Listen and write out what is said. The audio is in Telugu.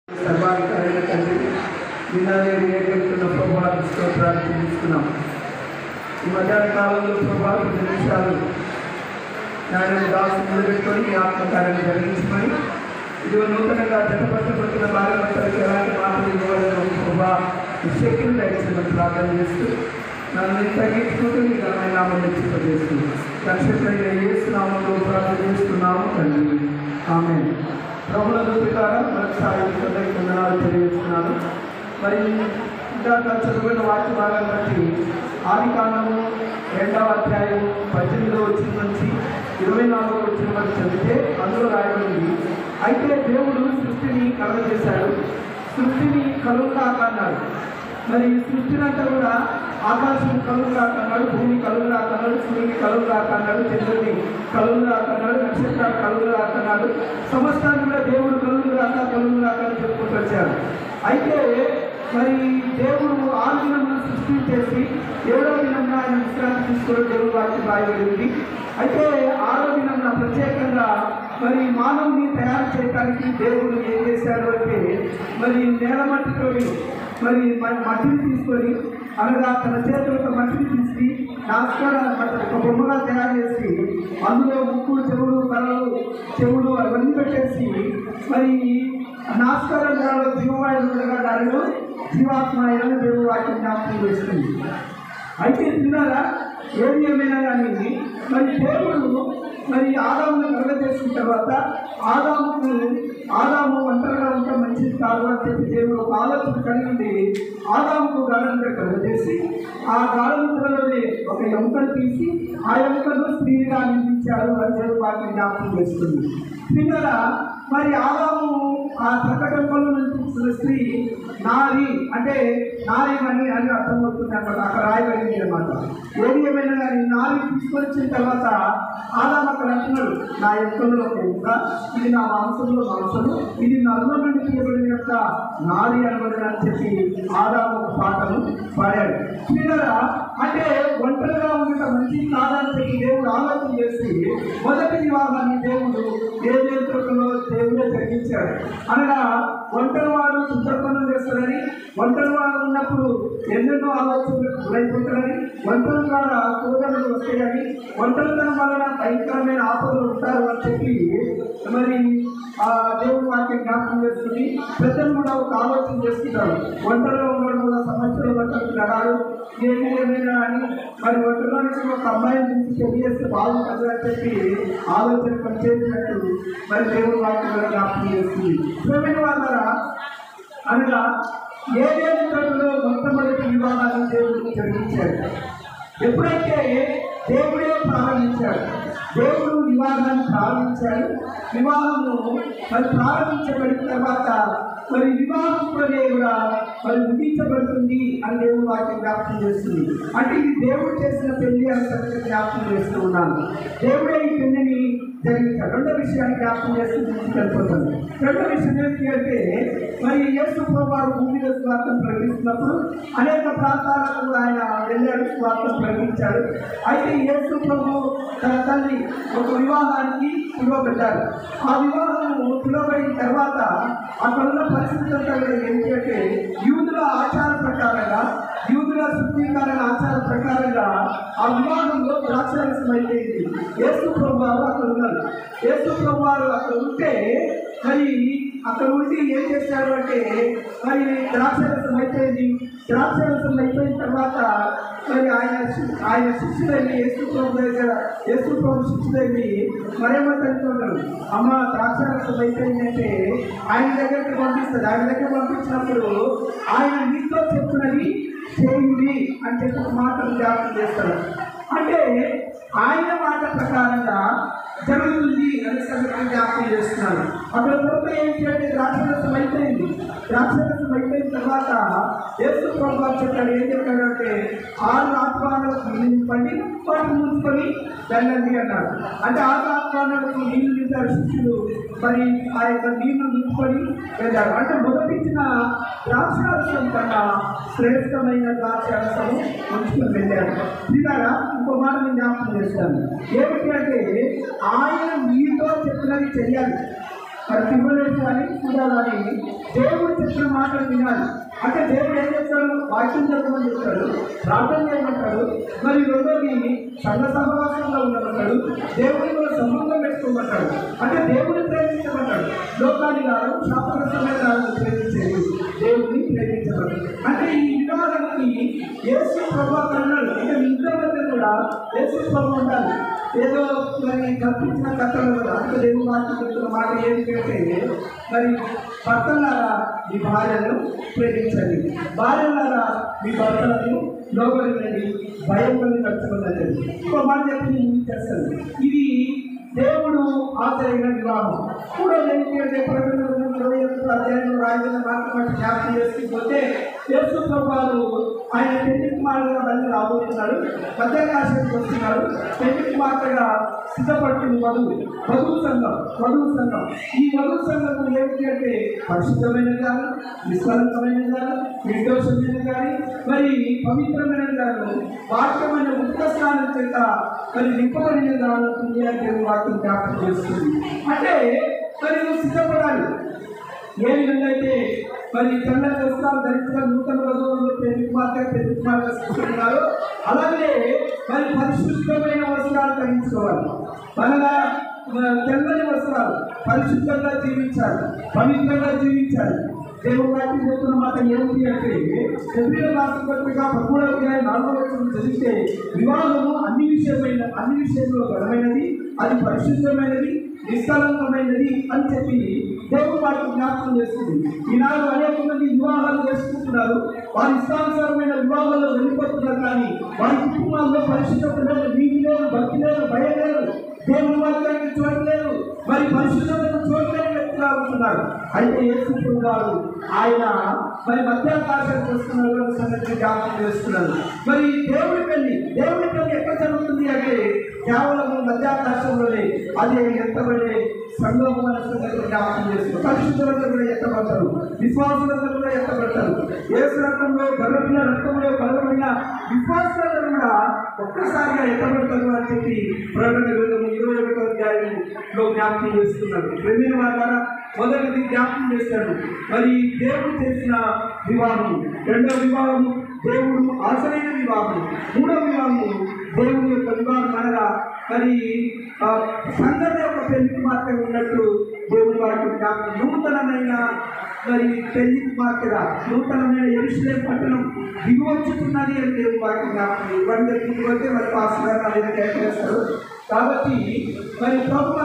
సర్వాధికారైన తండ్రి నిన్ననేది ఏకైతున్న ప్రభావం స్తోత్రాలు చెల్లిస్తున్నాం. ఈ మధ్యాహ్న కాలంలో ప్రభావం నిమిషాలు నాయన దాసు నిలబెట్టుకొని మీ ఆత్మకార్యాన్ని జరిగించమని ఇదిగో నూతనంగా జతపరచబడుతున్న భార్యభర్తలకు ఎలాంటి మాటలు ఇవ్వడం ప్రభా శక్తిని దయచేయమని ప్రార్థన చేస్తూ నన్ను తగ్గించుకుంటూ మీ ఘనమైన నామం చేస్తూ రక్షకుడైన యేసు నామములో ప్రార్థన చేస్తున్నాము తండ్రి. ఆమేన్. ప్రభుల ద్వారా మరొకసారి వందనాలు తెలియజేస్తున్నాను. మరి ఇందాక చదువుకున్న వాక్య భాగాన్ని బట్టి ఆదికాండము 2వ అధ్యాయం 18వ వచనం నుంచి 24వ వచనం వరకు చదివితే అందులో రాయబడింది, అయితే దేవుడు సృష్టిని కలుగజేశాడు, సృష్టిని కలుగుగాక అన్నాడు. మరి సృష్టిని అంతా కూడా ఆకాశం కలుగుగాక అన్నాడు, భూమి కలుగుగాక అన్నాడు, సూర్యుని కలుగుగాక అన్నాడు, చంద్రుని కలుగుగాక అన్నాడు, నక్షత్రాలు కలుగుగాక అన్నాడు. సమస్తాన్ని కూడా దేవుడు కలుగుగాక అని చెప్పుకుంటూ వచ్చాడు. అయితే మరి దేవుడు 6 దినములను సృష్టి చేసి 7వ దినంలో ఆయన విశ్రాంతి తీసుకోవడం దేవుడు వాక్యం రాయబడింది. అయితే 6వ దినంలో ప్రత్యేకంగా మరి మానవుని తయారు చేయడానికి దేవుడు ఏం చేశాడు అంటే మరి నేల మట్టితో మరి మట్టిని తీసుకొని అనగా తన చేతులతో మట్టిని తీసి ఒక బొమ్మగా తయారు చేసి అందులో ముక్కు, చెవులు, కళలు, చెవులు అవన్నీ పెట్టేసి మరి నాస్కారం గాలో జీవవాయువు ఉండగా దానిలో జీవాత్మ అయిన దేవుడు వాటిని జ్ఞాపకం చేస్తుంది. అయితే తిన్నారా ఏది ఏమైనా కానీ మరి దేవుడు మరి ఆదామును కలగజేసిన తర్వాత ఆదాము ఒంటరిగా ఉంటే మంచిది కాదు అని చెప్పి దేవుడు ఒక ఆలోచన కలిగి ఆదాముకు గాఢంగా కలగజేసి ఆ గాఢంలోనే ఒక ఎముకను తీసి ఆ ఎముకను స్త్రీగా నిర్మించాడు అని చెప్పి వాటిని జ్ఞాపకం చేస్తుంది. తిన్నారా మరి ఆదాము ఆ ప్రకటనలో నుంచి స్త్రీ నారి అంటే నారేమని అని అర్థమవుతుంది అన్నమాట. అక్కడ రాయబడింది అనమాట. ఏది ఏమైనా కానీ నారి తీసుకొని వచ్చిన తర్వాత ఆదాము అక్కడ అంటున్నాడు, నా ఎముకలో ఒక ఎముక, ఇది నా మాంసంలో మాంసము, ఇది నల్ల నుండి తీయబడిన యొక్క నారి అనబడిన అని చెప్పి ఆదాము ఒక పాటను పాడాడు. పిల్లరా అంటే ఒంటరిగా ఉండటం మంచిది కాదని చెప్పి దేవుడు ఆలోచన చేసి మొదటి వివాహాన్ని దేవుడు ఏ దేశంలో దేవుడే జరిగించాడు. అనగా ఒంటరి వాడు శుద్ధపనం చేస్తారని, ఒంటరి వాడు ఉన్నప్పుడు ఎన్నెన్నో ఆలోచనలకు గురైపోతారని, ఒంటరి ద్వారా శోధనలు వస్తాయని, ఒంటరితనం వలన భయంకరమైన ఆపదలు ఉంటారు అని చెప్పి మరి ఆ దేవుడు వాక్యం జ్ఞాపకం చేస్తుంది. ప్రజలు కూడా ఒక ఆలోచన చేస్తుంటారు, ఒంటరిలో ఉండడం వల్ల సంవత్సరం ఒంటరికి నడాలు ఏమైనా అని మరి ఒంటరిలో నుంచి ఒక అమ్మాయిని చూసి పెళ్లి చేస్తే బాగుంటుంది అని చెప్పి ఆలోచన పనిచేసినట్టు మరి దేవుడు వాక్యం కూడా జ్ఞాపకం చేస్తుంది. ప్రేమైన వాళ్ళ అనగా ఏదేని రోజుల్లో మొట్టమొదటి వివాహాన్ని దేవుడు జరిగించాడు. ఎప్పుడైతే దేవుడే ప్రారంభించాడు, దేవుడు వివాహాన్ని ప్రారంభించాడు. వివాహము మరి ప్రారంభించబడిన తర్వాత మరి వివాహం కూడా మరి ముగించబడుతుంది అని దేవుడు వాటిని జ్ఞాపకం చేస్తుంది. అంటే ఇది దేవుడు చేసిన పెళ్లి అని జ్ఞాపకం చేస్తూ ఉన్నాను. దేవుడే ఈ పెళ్లిని జరిగించాడు. రెండో విషయాన్ని జ్ఞాపకం చేస్తూ వెళ్ళిపోతాను. రెండో విషయం ఏంటి అంటే మరి యేసు ప్రభువు భూమిలో స్వార్థం ప్రకటిస్తున్నప్పుడు అనేక ప్రాంతాలకు ఆయన వెళ్ళాడు, స్వార్థం ప్రకటించాడు. అయితే యేసు ప్రభు తన తల్లి ఒక వివాహానికి పిలువబడ్డారు. ఆ వివాహము పిలువబడిన తర్వాత అక్కడ ఉన్న పరిస్థితి అంతా ఏంటి అంటే యూదుల ఆచార ప్రకారంగా, యూదుల శుద్ధీకరణ ఆచార ప్రకారంగా ఆ వివాహంలో ద్రాక్షారసం అయిపోయింది. యేసు ప్రభు అక్కడ ఉన్నారు. యేసు ప్రభు అక్కడ ఉంటే మరి అక్కడ ఉండి ఏం చేశారు అంటే మరి ద్రాక్షారసం అయిపోయింది. ద్రాక్షారసం అయిపోయిన తర్వాత మరి ఆయన శిష్యులైన యేసు ప్రభు శిష్యులైన మరేమంటున్నారు, అమ్మ ద్రాక్షారసం అయిపోయిందంటే ఆయన దగ్గరికి పంపిస్తుంది. ఆయన దగ్గర పంపించినప్పుడు ఆయన నీతో చెప్తున్నది చేయుడి అని చెప్పి ఒక మాటను జ్ఞాపకం చేస్తారు. అంటే ఆయన మాట ప్రకారంగా జరుగుతుంది అనే సంగతిని జ్ఞాపకం చేస్తున్నారు. అక్కడ కొత్త ఏంటి అంటే ద్రాక్షారసం అయిపోయింది. ద్రాక్షారసం అయిపోయిన తర్వాత యేసు ప్రభు చెప్పాడు, ఏం చెప్పాడంటే 6 ఆత్మాలకు నీళ్ళు నింపండి, వాటిని ముంచుకొని వెళ్ళండి అన్నాడు. అంటే 6 ఆత్మాలకు నీళ్లు నింపారు శిష్యులు. మరి ఆ యొక్క నీళ్లు నింపుకొని వెళ్ళారు. అంటే మొదటిచ్చిన ద్రాక్షారసం కన్నా శ్రేష్టమైన ద్రాక్షారసము ముంచుకొని వెళ్ళారు. ఇలాగా ఇంకో మాట నేను జ్ఞాపకం చేస్తాను. ఏమిటి అంటే ఆయన మీతో చెప్పినది చెయ్యాలి. మరి తిమ్మలేసి అని చూడాలని దేవుడు చెప్పిన మాటలు వినాలి. అంటే దేవుడు ఏం చెప్తాడు? వాక్యం చెప్పమని చెప్తాడు, ప్రార్థన చేయమంటాడు. మరి రెండోది సంఘ సహవాసంలో ఉండమంటాడు, దేవుడితో సంబంధం పెట్టుకోమంటాడు. అంటే దేవుడిని ప్రేమించమంటాడు. లోకాన్ని కాదు, శాస్త్రమైన ప్రేమించేది, దేవుడిని ప్రేమించబడు. అంటే ఈ విధానానికి యేసు ప్రభావం అన్నాడు. అంటే మీ ఇద్దరి మధ్య కూడా యేసు ప్రభావం ఉండాలి. ఏదో మరి కల్పించిన కథలు కూడా అంటే దేవుడు వాక్యం చెప్తున్న మాట ఏంటంటే, మరి భర్తలారా మీ భార్యను ప్రేమించండి, భార్యలారా మీ భర్తలను లోబడినండి, భయం కలిగి నడుచుకున్నది. ఇంకో మాట చెప్పి నేను చేస్తాను. ఇది దేవుడు ఆచరణ వివాహం. మూడోది ఏంటంటే ప్రకటన 28వ అధ్యాయంలో రాయబడిన మాట జ్ఞాపకం చేసుకుంటే, యేసు ప్రభువు ఆయన పెళ్లి కుమారుడుగా మళ్ళీ రాబోతున్నాడు, మధ్యాకాశానికి వస్తున్నాడు. పెళ్లి కుమార్తెగా సిద్ధపడుతుంది వధువు సంఘం. ఈ వధువు సంఘం ఏంటి అంటే పరిశుద్ధమైనది కానీ, నిష్కలంకమైనది కానీ, నిర్దోషమైనది కానీ, మరి పవిత్రమైనది కానీ, వాక్యమైన ముక్త స్నానం చేత మరి నింపబడినది కానుంటుంది అంటే వాక్యం జ్ఞాపకం చేస్తుంది. అంటే మరి నువ్వు సిద్ధపడాలి. ఏ విధంగా అయితే మరి తెల్లని వస్త్రాలు ధరించిన నూతన వధువులు పెళ్లి కుమార్తె సిద్ధపడుతున్నారు, అలాగే మరి పరిశుద్ధమైన వస్త్రాలు ధరించుకోవాలి. మనగా తెల్లని వస్త్రాలు, పరిశుద్ధంగా జీవించాలి, పవిత్రంగా జీవించాలి. దేవుడు వాక్యం చెప్తున్న మాట ఏమిటి అంటే, ఎబ్రియల రాసిన పత్రిక 13వ అధ్యాయం 4వ వచనం చదివితే, వివాహము అన్ని విషయంలో ఘనమైనది, అది పరిశుద్ధమైనది, నిష్కలంకమైనది అని చెప్పి దేవుడు వాటిని జ్ఞాపకం చేస్తుంది. ఈనాడు అనేక మంది వివాహాలు చేసుకుంటున్నారు, వారి ఇష్టానుసారమైన వివాహాల్లో వెళ్ళిపోతున్నారు. కానీ వారి కుటుంబాల్లో పరిశుద్ధత లేదు, నీతి లేదు, భక్తి లేదు, భయం లేదు, దేవుని వాక్యానికి చోటు లేదు, మరి పరిశుద్ధతకు చోటు లేని వ్యక్తులు అవుతున్నారు. అయితే యేసు గారు ఆయన మరి మధ్యాకాశానికి వస్తున్నారు సంగతిని జ్ఞాపకం చేస్తున్నారు. మరి దేవుడి పెళ్లి ఎక్కడ జరుగుతుంది అంటే కేవలం మధ్యాకాశంలోనే. అది ఎత్తబడే సంఘం అనే సంగతిని జ్ఞాపకం చేస్తున్నారు. పరిశుద్ధులందరూ కూడా ఎత్తబడతారు, విశ్వాసులందరూ కూడా ఎత్తబడతారు. యేసు రక్తంలో గర్భమైన రక్తంలో కలవమైన విశ్వాసులందరూ కూడా ఒక్కసారిగా ఎత్తబడతారు అని చెప్పి ప్రకటన గ్రంథము 21వ అధ్యాయంలో జ్ఞాపకం చేస్తున్నారు. ప్రేమైన వారు మొదటిది జ్ఞాపకం చేశారు. మరి దేవుడు చేసిన వివాహం, రెండవ వివాహము దేవుడు ఆచరైన వివాహం, మూడవ వివాహము దేవుని యొక్క వివాహం అనగా మరి సంఘం యొక్క పెళ్లి కుమార్తె ఉన్నట్టు దేవుని వారికి జ్ఞాపకం. నూతనమైన మరి పెళ్లి కుమార్తెగా నూతనమైన యెరూషలేము పట్టణం దిగువచ్చుతున్నది అని దేవుని వారికి జ్ఞాపకం. ఇవన్నీ దిగువతే మరి పాస్ గారు చేస్తారు. కాబట్టి మరి ప్రభు